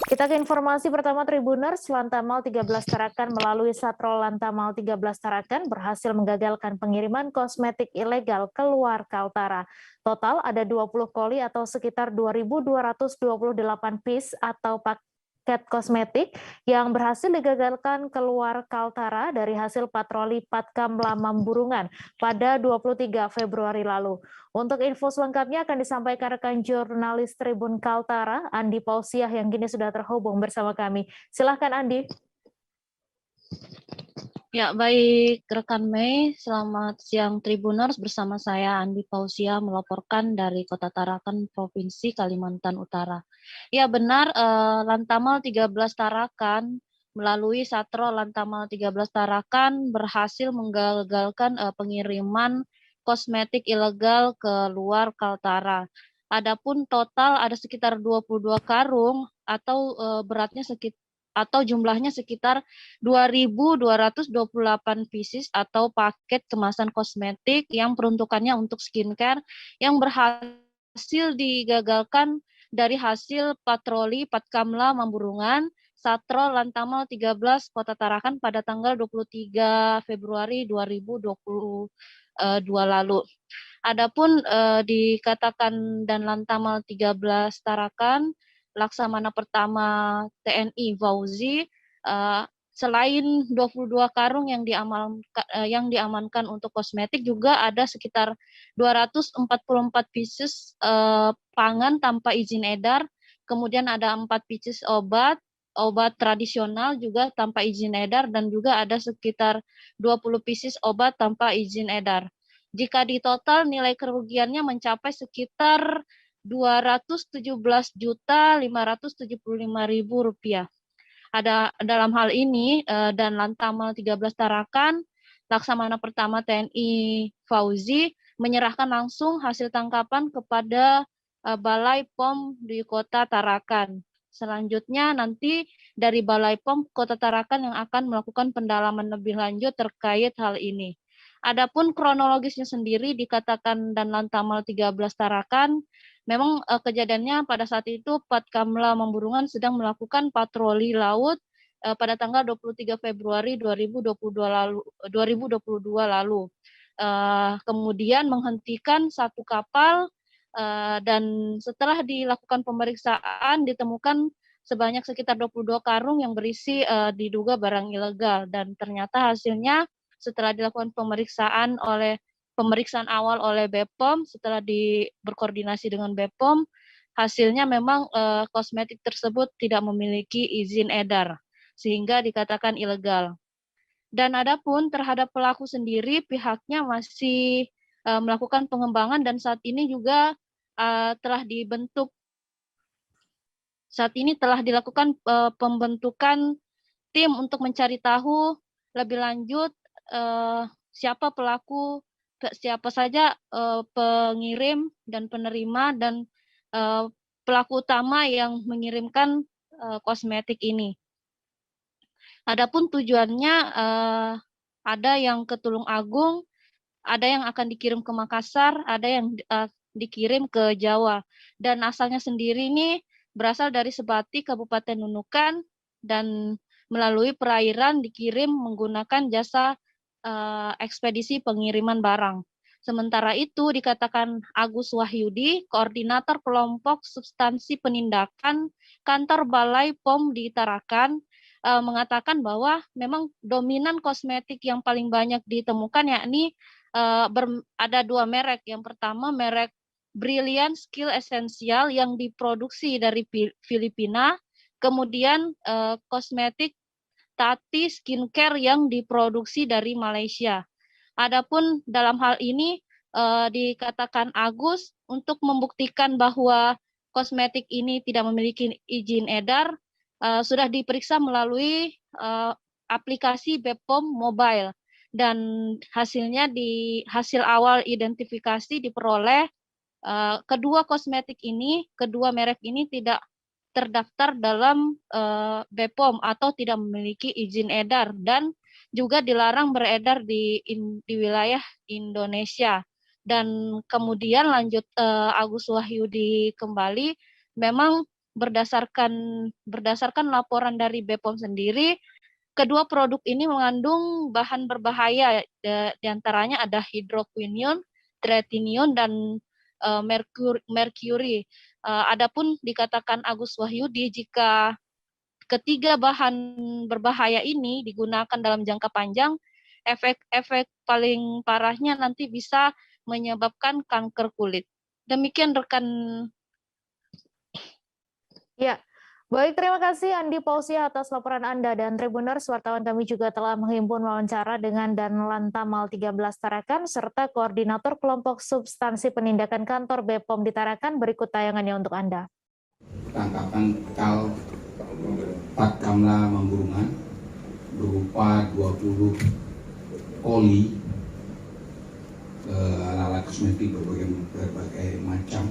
Kita ke informasi pertama Tribuners, Lantamal 13 Tarakan melalui Satrol Lantamal 13 Tarakan berhasil menggagalkan pengiriman kosmetik ilegal keluar Kaltara. Total ada 20 koli atau sekitar 2.228 piece atau paket kosmetik yang berhasil digagalkan keluar Kaltara dari hasil patroli Patkamla Mamburungan pada 23 Februari lalu. Untuk info selengkapnya akan disampaikan rekan jurnalis Tribun Kaltara, Andi Pausiah yang kini sudah terhubung bersama kami. Silahkan Andi. Ya, baik rekan Mei, selamat siang Tribuners, bersama saya Andi Pausia melaporkan dari Kota Tarakan, Provinsi Kalimantan Utara. Ya benar, Lantamal 13 Tarakan melalui Satro Lantamal 13 Tarakan berhasil menggagalkan pengiriman kosmetik ilegal ke luar Kaltara. Adapun total ada sekitar 22 karung atau beratnya sekitar atau jumlahnya sekitar 2.228 pieces atau paket kemasan kosmetik yang peruntukannya untuk skincare yang berhasil digagalkan dari hasil patroli Patkamla Mamburungan Satro Lantamal 13 Kota Tarakan pada tanggal 23 Februari 2022 lalu. Adapun dikatakan dan Lantamal 13 Tarakan Laksamana Pertama TNI Fauzi, selain 22 karung yang diamankan untuk kosmetik, juga ada sekitar 244 pieces pangan tanpa izin edar, kemudian ada 4 pieces obat tradisional juga tanpa izin edar, dan juga ada sekitar 20 pieces obat tanpa izin edar. Jika di total nilai kerugiannya mencapai sekitar Rp217.575.000. Ada dalam hal ini dan Lantamal 13 Tarakan, Laksamana Pertama TNI Fauzi menyerahkan langsung hasil tangkapan kepada Balai POM di Kota Tarakan. Selanjutnya nanti dari Balai POM Kota Tarakan yang akan melakukan pendalaman lebih lanjut terkait hal ini. Adapun kronologisnya sendiri dikatakan dan Lantamal 13 Tarakan, memang kejadiannya pada saat itu Patkamla Mamburungan sedang melakukan patroli laut pada tanggal 23 Februari 2022 lalu. Kemudian menghentikan satu kapal dan setelah dilakukan pemeriksaan ditemukan sebanyak sekitar 22 karung yang berisi diduga barang ilegal, dan ternyata hasilnya setelah dilakukan pemeriksaan awal oleh BPOM, setelah berkoordinasi dengan BPOM, hasilnya memang kosmetik tersebut tidak memiliki izin edar, sehingga dikatakan ilegal. Dan adapun terhadap pelaku sendiri, pihaknya masih melakukan pengembangan dan saat ini juga telah dilakukan pembentukan tim untuk mencari tahu lebih lanjut siapa pelaku, siapa saja pengirim dan penerima dan pelaku utama yang mengirimkan kosmetik ini. Adapun tujuannya ada yang ke Tulung Agung, ada yang akan dikirim ke Makassar, ada yang dikirim ke Jawa. Dan asalnya sendiri ini berasal dari Sebati, Kabupaten Nunukan, dan melalui perairan dikirim menggunakan jasa ekspedisi pengiriman barang. Sementara itu dikatakan Agus Wahyudi, koordinator kelompok substansi penindakan kantor Balai POM di Tarakan, mengatakan bahwa memang dominan kosmetik yang paling banyak ditemukan yakni ada dua merek. Yang pertama merek Brilliant Skill Essential yang diproduksi dari Filipina, kemudian kosmetik Tati Skincare yang diproduksi dari Malaysia. Adapun dalam hal ini dikatakan Agus untuk membuktikan bahwa kosmetik ini tidak memiliki izin edar, sudah diperiksa melalui aplikasi BPOM Mobile, dan hasilnya hasil awal identifikasi diperoleh kedua merek ini tidak terdaftar dalam BPOM atau tidak memiliki izin edar dan juga dilarang beredar di wilayah Indonesia. Dan kemudian lanjut Agus Wahyudi kembali, memang berdasarkan laporan dari BPOM sendiri, kedua produk ini mengandung bahan berbahaya, diantaranya ada hidroquinone, tretinium, dan merkuri. Adapun dikatakan Agus Wahyudi, jika ketiga bahan berbahaya ini digunakan dalam jangka panjang, efek paling parahnya nanti bisa menyebabkan kanker kulit. Demikian rekan. Ya, baik, terima kasih Andi Pausia atas laporan Anda, dan Tribuners, wartawan kami juga telah menghimpun wawancara dengan Danlantamal 13 Tarakan serta Koordinator Kelompok Substansi Penindakan Kantor BPOM di Tarakan. Berikut tayangannya untuk Anda. Tangkapan Kal Patkamla Mangurungan berupa 20 oli alat kosmetik berbagai macam,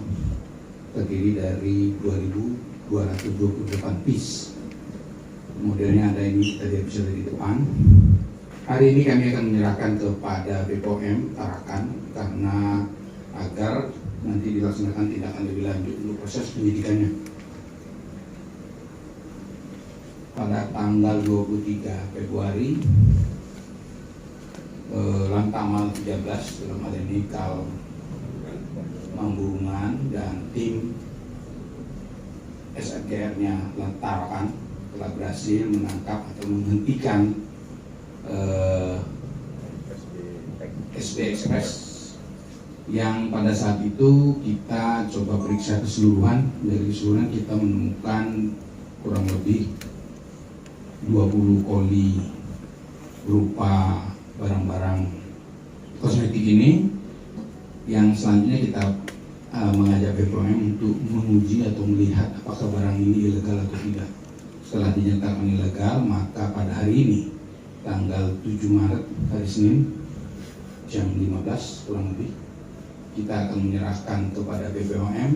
terdiri dari 2.228 piece. Modelnya ada ini, kita lihat bisa di depan. Hari ini kami akan menyerahkan kepada BPOM Tarakan karena agar nanti dilaksanakan tindakan lebih lanjut untuk proses penyidikannya. Pada tanggal 23 Februari, Lantamal 13 dalam hal ini Kal Mangurungan dan tim SFGR-nya Tarakan telah berhasil menangkap atau menghentikan SB Express yang pada saat itu kita coba periksa keseluruhan. Dari keseluruhan kita menemukan kurang lebih 20 koli berupa barang-barang kosmetik ini, yang selanjutnya kita mengajak BPOM untuk menguji atau melihat apakah barang ini ilegal atau tidak. Setelah dinyatakan ilegal, maka pada hari ini tanggal 7 Maret hari Senin jam 15 kurang lebih, kita akan menyerahkan kepada BPOM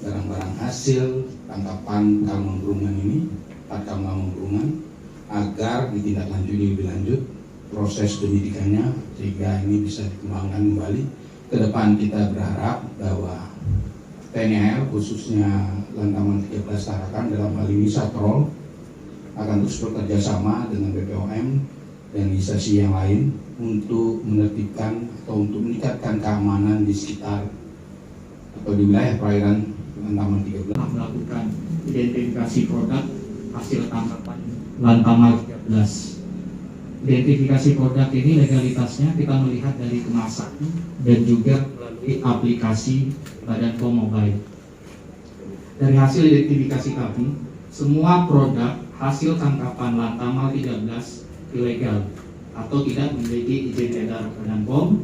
barang-barang hasil tangkapan Kal Mangurungan ini, Patkamla Mangurungan, agar ditindaklanjuti lebih lanjut proses penyidikannya sehingga ini bisa dikembangkan kembali. Ke depan kita berharap bahwa TNI AL khususnya Lantamal 13 Tarakan dalam hal ini Satrol akan terus bekerja sama dengan BPOM dan instansi yang lain untuk menertibkan atau untuk meningkatkan keamanan di sekitar atau di wilayah perairan Lantamal 13. Melakukan identifikasi produk hasil tangkapan Lantamal 13. Identifikasi produk ini legalitasnya kita melihat dari kemasan dan juga melalui aplikasi Badan POM Mobile. Dari hasil identifikasi kami, semua produk hasil tangkapan Lantamal 13 ilegal atau tidak memiliki izin edar Badan POM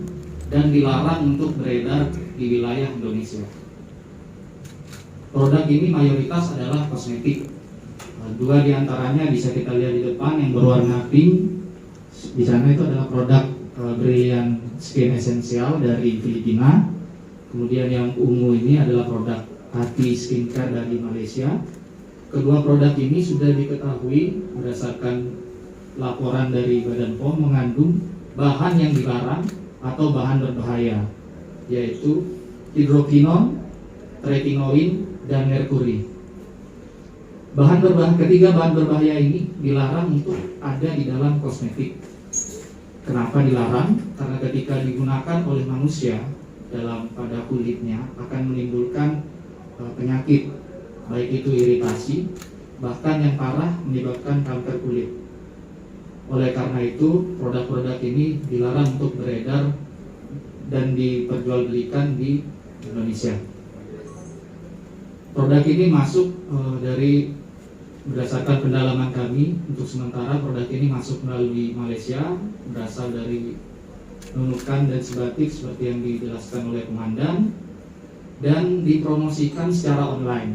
dan dilarang untuk beredar di wilayah Indonesia. Produk ini mayoritas adalah kosmetik. Dua diantaranya bisa kita lihat di depan, yang berwarna pink. Di sana itu adalah produk Brilliant Skin Essential dari Filipina. Kemudian yang ungu ini adalah produk Hati Skincare dari Malaysia. Kedua produk ini sudah diketahui berdasarkan laporan dari Badan POM mengandung bahan yang dilarang atau bahan berbahaya, yaitu hidroquinone, tretinoin, dan merkuri. Ketiga bahan berbahaya ini dilarang untuk ada di dalam kosmetik. Kenapa dilarang? Karena ketika digunakan oleh manusia pada kulitnya akan menimbulkan penyakit, baik itu iritasi, bahkan yang parah menyebabkan kanker kulit. Oleh karena itu, produk-produk ini dilarang untuk beredar dan diperjualbelikan di Indonesia. Produk ini masuk berdasarkan pendalaman kami, untuk sementara produk ini masuk melalui Malaysia, berasal dari Nunukan dan Sebatik seperti yang dijelaskan oleh komandan, dan dipromosikan secara online.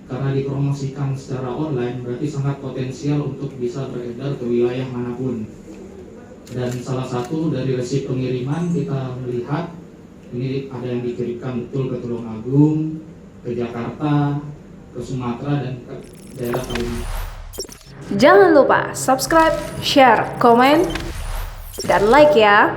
Karena dipromosikan secara online berarti sangat potensial untuk bisa beredar ke wilayah manapun. Dan salah satu dari resip pengiriman kita melihat ini ada yang dikirimkan betul ke Tulungagung, ke Jakarta, ke Sumatera, dan ke daerah Kalimantan. Jangan lupa subscribe, share, komen, dan like ya.